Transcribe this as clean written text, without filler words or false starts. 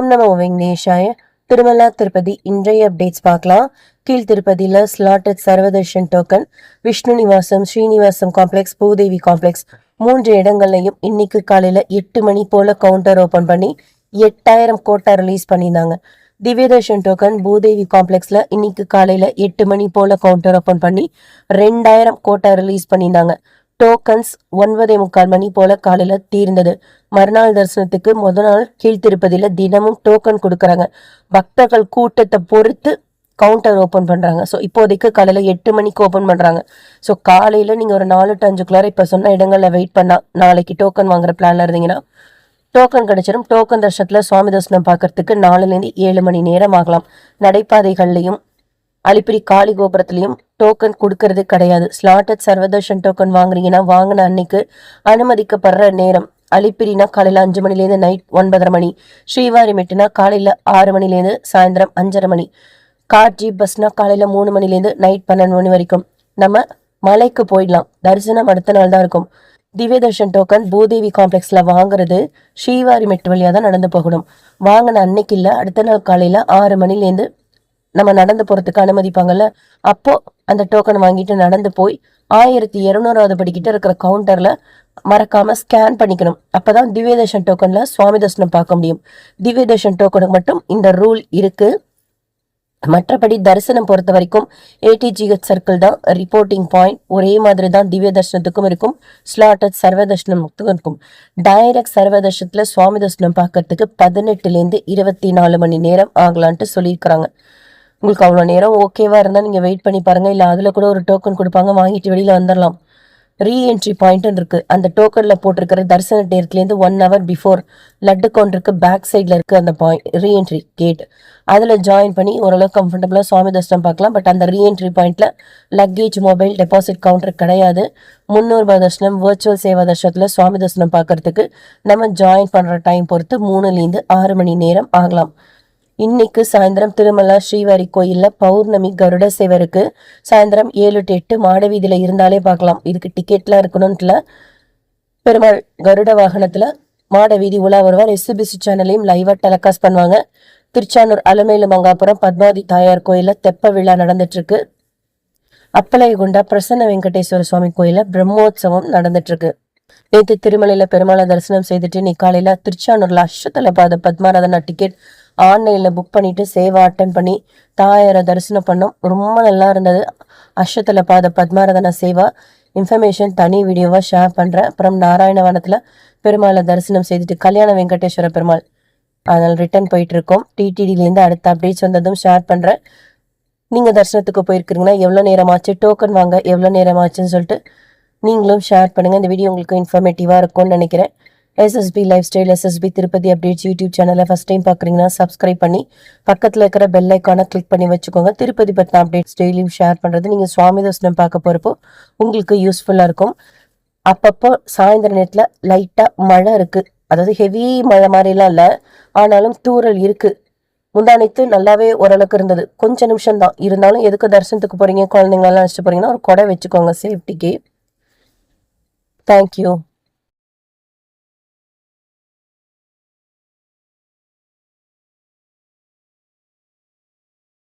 நமோ வெங்கடேஷாய. திருமலா திருப்பதி இன்றைய அப்டேட்ஸ் பார்க்கலாம். கீழ் திருப்பதியில் slotted Sarvadarshan token, Vishnu Nivasam, Srinivasam complex, Bhudevi complex 3 இடங்கள்லையும் இன்னைக்கு காலையில் 8 மணி போல கவுண்டர் ஓப்பன் பண்ணி 8000 கோட்டா ரிலீஸ் பண்ணியிருந்தாங்க. திவ்யதர்ஷன் டோக்கன் பூதேவி காம்ப்ளெக்ஸில் இன்னைக்கு காலையில் 8 மணி போல கவுண்டர் ஓப்பன் பண்ணி 2000 கோட்டா ரிலீஸ் பண்ணியிருந்தாங்க. டோக்கன்ஸ் 9:45 மணி போல காலையில தீர்ந்தது. மறுநாள் தரிசனத்துக்கு முதல் நாள் கீழ்த்திருப்பதியில தினமும் டோக்கன் கொடுக்கறாங்க. பக்தர்கள் கூட்டத்தை பொறுத்து கவுண்டர் ஓப்பன் பண்றாங்க. ஸோ இப்போதைக்கு காலையில 8 மணிக்கு ஓப்பன் பண்றாங்க. ஸோ காலையில நீங்க ஒரு 4 to 5 இப்ப சொன்ன இடங்கள்ல வெயிட் பண்ணா நாளைக்கு டோக்கன் வாங்குற பிளான்ல இருந்தீங்கன்னா டோக்கன் கிடைச்சிடும். டோக்கன் தர்ஷனத்துல சுவாமி தரிசனம் பார்க்கறதுக்கு 4 to 7 மணி நேரம் ஆகலாம். நடைபாதைகள்லையும் அலிப்பிரி காளி கோபுரத்திலையும் டோக்கன் கொடுக்கறது கிடையாது. ஸ்லாட்டட் சர்வதர்ஷன் டோக்கன் வாங்குறீங்கன்னா வாங்கின அன்னைக்கு அனுமதிக்கப்படுற நேரம் அலிப்பிரினா காலையில 5 மணிலேருந்து நைட் 9:30 மணி, ஸ்ரீவாரி மெட்டுனா காலையில 6 மணிலேருந்து சாயந்தரம் 5:30 மணி, கார் ஜீப் பஸ்னா காலையில 3 மணிலேருந்து நைட் 12 மணி வரைக்கும். நம்ம மலைக்கு போயிடலாம். தரிசனம் அடுத்த நாள் தான் இருக்கும். திவ்யதர்ஷன் டோக்கன் பூதேவி காம்ப்ளெக்ஸ்ல வாங்குறது ஸ்ரீவாரி மெட்டு வழியா தான் நடந்து போகணும். வாங்கின அன்னைக்கு இல்ல, அடுத்த நாள் காலையில 6 மணிலேருந்து நம்ம நடந்து போறதுக்கு அனுமதிப்பாங்கல்ல, அப்போ அந்த டோக்கன் வாங்கிட்டு நடந்து போய் 1200வது படிக்கிட்ட இருக்கிற கவுண்டர்ல மறக்காம ஸ்கேன் பண்ணிக்கணும். அப்பதான் திவ்யதர்ஷன் டோக்கன்ல சுவாமி தரிசனம் பார்க்க முடியும். திவ்யதர்ஷன் டோக்கனுக்கு மட்டும் இந்த ரூல் இருக்கு. மற்றபடி தரிசனம் பொறுத்த வரைக்கும் ATGH சர்க்கிள் தான் ரிப்போர்ட்டிங் பாயிண்ட். ஒரே மாதிரி தான் திவ்ய தர்ஷனத்துக்கும் இருக்கும், ஸ்லாட்டட் சர்வ தர்ஷனத்துக்கும் இருக்கும். டைரக்ட் சர்வ தர்ஷனத்துல சுவாமி தரிசனம் பார்க்கறதுக்கு 18 to 24 மணி நேரம் ஆகலான்ட்டு சொல்லியிருக்கிறாங்க. உங்களுக்கு அவ்வளோ நேரம் ஓகேவா இருந்தால் நீங்கள் வெயிட் பண்ணி பாருங்கள். இல்லை அதில் கூட ஒரு டோக்கன் கொடுப்பாங்க, வாங்கிட்டு வெளியில் வந்துடலாம். ரீஎன்ட்ரி பாயிண்ட்னு இருக்குது. அந்த டோக்கனில் போட்டிருக்கிற தரிசன நேரத்துலேருந்து 1 hour பிஃபோர் லட்டு கவுண்டருக்கு பேக் சைடில் இருக்குது அந்த ரீஎன்ட்ரி கேட். அதில் ஜாயின் பண்ணி ஓரளவு கம்ஃபர்டபுளாக சுவாமி தரிசனம் பார்க்கலாம். பட் அந்த ரீஎன்ட்ரி பாயிண்ட்டில் லக்கேஜ், மொபைல், டெபாசிட் கவுண்டர் கிடையாது. 300 ரூபாய் தர்ஷனம் வர்ச்சுவல் சேவா தர்ஷனத்தில் சுவாமி தரிசனம் பார்க்கறதுக்கு நம்ம ஜாயின் பண்ணுற டைம் பொறுத்து 3 to 6 மணி நேரம் ஆகலாம். இன்னைக்கு சாயந்தரம் திருமலா ஸ்ரீவாரி கோயில்ல பௌர்ணமி கருட சேவை இருக்கு. சாயந்தரம் 7 to 8 மாடவீதியில இருந்தாலே பார்க்கலாம். இதுக்கு டிக்கெட்லாம் இருக்கணும்ல. பெருமாள் கருட வாகனத்துல மாடவீதி உலா வருவார். SBC சேனலையும் லைவா டெலிகாஸ்ட் பண்ணுவாங்க. திருச்சானூர் அலமேலு மங்காபுரம் பத்மாவதி தாயார் கோயில்ல தெப்ப விழா நடந்துட்டு இருக்கு. அப்பலைகுண்டா பிரசன்ன வெங்கடேஸ்வர சுவாமி கோயில்ல பிரம்மோற்சவம் நடந்துட்டு இருக்கு. நேற்று திருமலையில பெருமாளை தரிசனம் செய்துட்டு நீ காலையில திருச்சானூர்ல அஷ்டதல பாத பத்மாராதனா டிக்கெட் ஆன்லைனில் புக் பண்ணிட்டு சேவா அட்டன் பண்ணி தாயாரை தரிசனம் பண்ணோம். ரொம்ப நல்லா இருந்தது. அஷ்டதல பாத பத்மாராதனா சேவா இன்ஃபர்மேஷன் தனி வீடியோவாக ஷேர் பண்ணுறேன். அப்புறம் நாராயணவனத்தில் பெருமாளை தரிசனம் செய்துட்டு கல்யாண வெங்கடேஸ்வர பெருமாள் அதனால் ரிட்டர்ன் போயிட்டு இருக்கோம். TTDலேருந்து அடுத்த அப்டேட்ஸ் வந்ததும் ஷேர் பண்ணுறேன். நீங்கள் தரிசனத்துக்கு போயிருக்கிறீங்கன்னா எவ்வளோ நேரமாச்சு, டோக்கன் வாங்க எவ்வளோ நேரமாச்சுன்னு சொல்லிட்டு நீங்களும் ஷேர் பண்ணுங்கள். இந்த வீடியோ உங்களுக்கு இன்ஃபர்மேட்டிவாக இருக்கும்னு நினைக்கிறேன். SSB life style, SSB Tirupati updates YouTube சேனலை ஃபர்ஸ்ட் டைம் பார்க்குறீங்கன்னா சப்ஸ்கிரைப் பண்ணி பக்கத்தில் இருக்கிற பெல் ஐக்கானை கிளிக் பண்ணி வச்சுக்கோங்க. திருப்பதி பற்றின அப்டேட்ஸ் டெய்லியும் ஷேர் பண்ணுறது நீங்கள் சுவாமி தரிசனம் பார்க்க போகிறப்போ உங்களுக்கு யூஸ்ஃபுல்லாக இருக்கும். அப்பப்போ சாயந்தர நேரத்தில் லைட்டாக மழை இருக்குது. அதாவது ஹெவி மழை மாதிரிலாம் இல்லை, ஆனாலும் தூறல் இருக்குது. முந்தானைத்து நல்லாவே ஓரளவுக்கு இருந்தது. கொஞ்சம் நிமிஷம் தான் இருந்தாலும் எதுக்கு தரிசனத்துக்கு போகிறீங்க, குழந்தைங்களெல்லாம் அழைச்சிட்டு போகிறீங்கன்னா ஒரு கொடை வச்சுக்கோங்க சேஃப்டிக்கு. தேங்க்யூ.